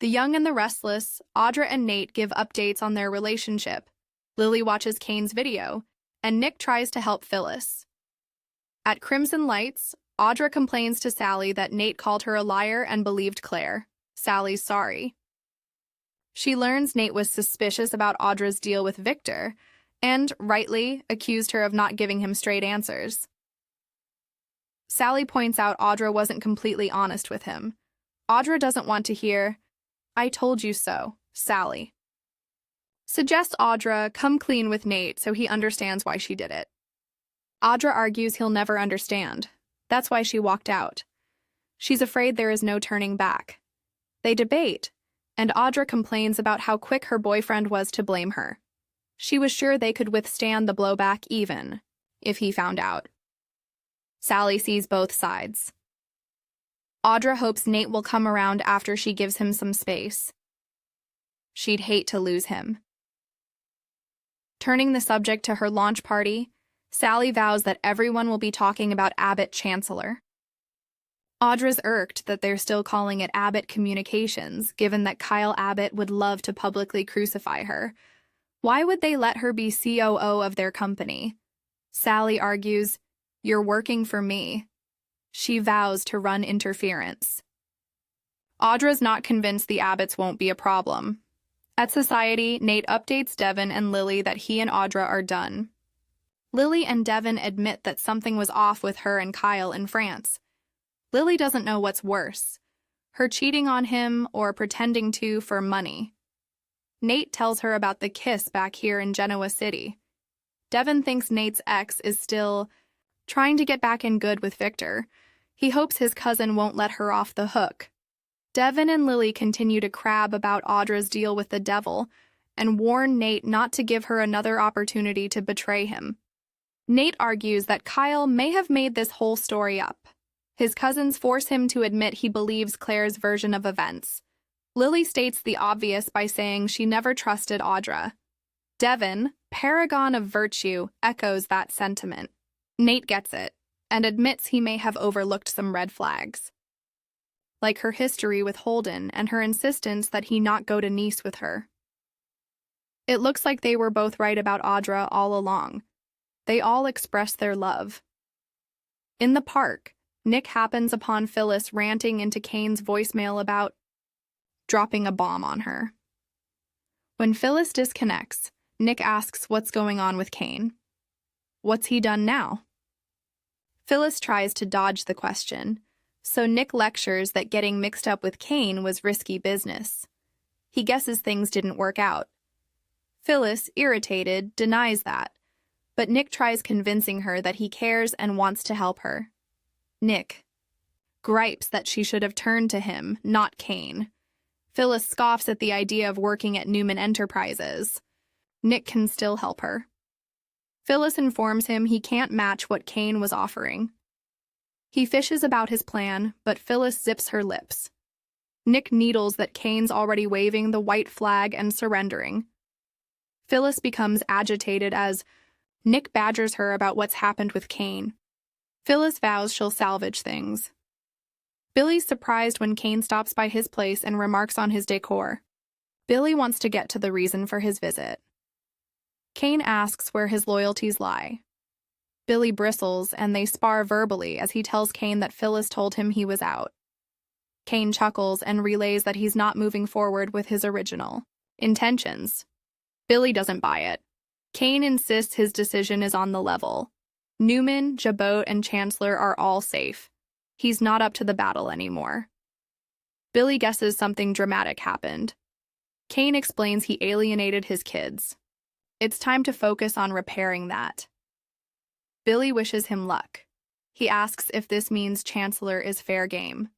The Young and the Restless, Audra and Nate give updates on their relationship. Lily watches Kane's video, and Nick tries to help Phyllis. At Crimson Lights, Audra complains to Sally that Nate called her a liar and believed Claire. Sally's sorry. She learns Nate was suspicious about Audra's deal with Victor, and, rightly, accused her of not giving him straight answers. Sally points out Audra wasn't completely honest with him. Audra doesn't want to hear, "I told you so, Sally." Suggests Audra come clean with Nate so he understands why she did it. Audra argues he'll never understand. That's why she walked out. She's afraid there is no turning back. They debate, and Audra complains about how quick her boyfriend was to blame her. She was sure they could withstand the blowback even if he found out. Sally sees both sides. Audra hopes Nate will come around after she gives him some space. She'd hate to lose him. Turning the subject to her launch party, Sally vows that everyone will be talking about Abbott Chancellor. Audra's irked that they're still calling it Abbott Communications, given that Kyle Abbott would love to publicly crucify her. Why would they let her be COO of their company? Sally argues, "You're working for me." She vows to run interference. Audra's not convinced the Abbotts won't be a problem. At Society, Nate updates Devin and Lily that he and Audra are done. Lily and Devin admit that something was off with her and Kyle in France. Lily doesn't know what's worse, her cheating on him or pretending to for money. Nate tells her about the kiss back here in Genoa City. Devin thinks Nate's ex is still trying to get back in good with Victor. He hopes his cousin won't let her off the hook. Devin and Lily continue to crab about Audra's deal with the devil and warn Nate not to give her another opportunity to betray him. Nate argues that Kyle may have made this whole story up. His cousins force him to admit he believes Claire's version of events. Lily states the obvious by saying she never trusted Audra. Devin, paragon of virtue, echoes that sentiment. Nate gets it, and admits he may have overlooked some red flags, like her history with Holden and her insistence that he not go to Nice with her. It looks like they were both right about Audra all along. They all express their love. In the park, Nick happens upon Phyllis ranting into Kane's voicemail about dropping a bomb on her. When Phyllis disconnects, Nick asks what's going on with Kane. What's he done now? Phyllis tries to dodge the question, so Nick lectures that getting mixed up with Kane was risky business. He guesses things didn't work out. Phyllis, irritated, denies that, but Nick tries convincing her that he cares and wants to help her. Nick gripes that she should have turned to him, not Kane. Phyllis scoffs at the idea of working at Newman Enterprises. Nick can still help her. Phyllis informs him he can't match what Kane was offering. He fishes about his plan, but Phyllis zips her lips. Nick needles that Kane's already waving the white flag and surrendering. Phyllis becomes agitated as Nick badgers her about what's happened with Kane. Phyllis vows she'll salvage things. Billy's surprised when Kane stops by his place and remarks on his decor. Billy wants to get to the reason for his visit. Kane asks where his loyalties lie. Billy bristles, and they spar verbally as he tells Kane that Phyllis told him he was out. Kane chuckles and relays that he's not moving forward with his original intentions. Billy doesn't buy it. Kane insists his decision is on the level. Newman, Jabot, and Chancellor are all safe. He's not up to the battle anymore. Billy guesses something dramatic happened. Kane explains he alienated his kids. It's time to focus on repairing that. Billy wishes him luck. He asks if this means Chancellor is fair game.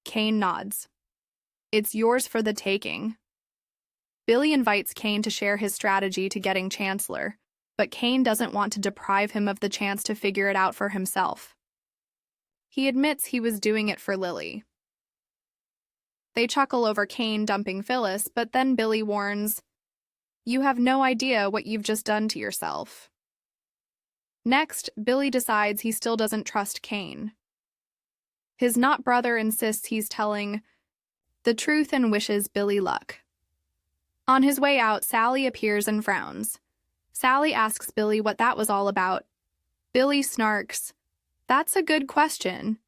Kane nods. It's yours for the taking. Billy invites Kane to share his strategy to getting Chancellor, but Kane doesn't want to deprive him of the chance to figure it out for himself. He admits he was doing it for Lily. They chuckle over Kane dumping Phyllis, but then Billy warns, "You have no idea what you've just done to yourself." Next, Billy decides he still doesn't trust Kane. His not brother insists he's telling the truth and wishes Billy luck. On his way out, Sally appears and frowns. Sally asks Billy what that was all about. Billy snarks, "That's a good question."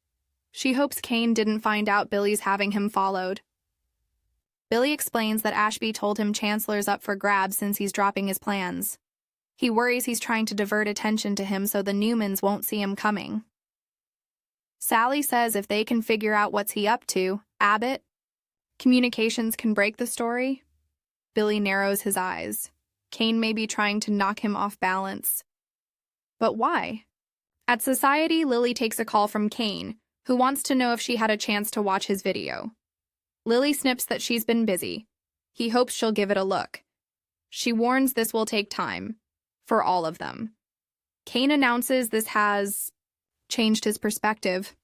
She hopes Kane didn't find out Billy's having him followed. Billy explains that Ashby told him Chancellor's up for grabs since he's dropping his plans. He worries he's trying to divert attention to him so the Newmans won't see him coming. Sally says if they can figure out what's he up to, Abbott, communications can break the story. Billy narrows his eyes. Kane may be trying to knock him off balance. But why? At Society, Lily takes a call from Kane, who wants to know if she had a chance to watch his video. Lily snips that she's been busy. He hopes she'll give it a look. She warns this will take time. For all of them. Kane announces this has changed his perspective.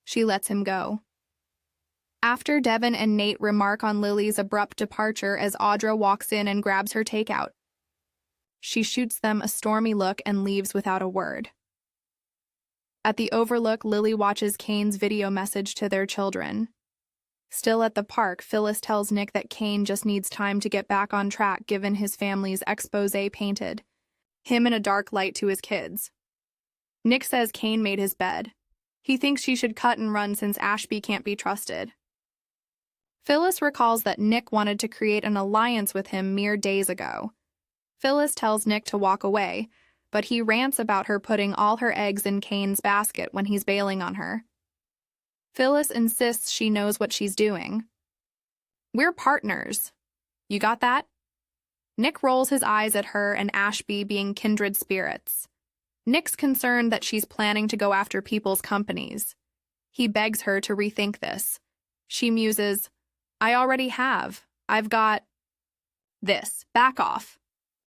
She lets him go. After Devin and Nate remark on Lily's abrupt departure as Audra walks in and grabs her takeout. She shoots them a stormy look and leaves without a word. At the Overlook, Lily watches Kane's video message to their children. Still at the park, Phyllis tells Nick that Kane just needs time to get back on track given his family's exposé painted him in a dark light to his kids. Nick says Kane made his bed. He thinks she should cut and run since Ashby can't be trusted. Phyllis recalls that Nick wanted to create an alliance with him mere days ago. Phyllis tells Nick to walk away, but he rants about her putting all her eggs in Kane's basket when he's bailing on her. Phyllis insists she knows what she's doing. "We're partners. You got that?" Nick rolls his eyes at her and Ashby being kindred spirits. Nick's concerned that she's planning to go after people's companies. He begs her to rethink this. She muses, "I already have. I've got this. Back off."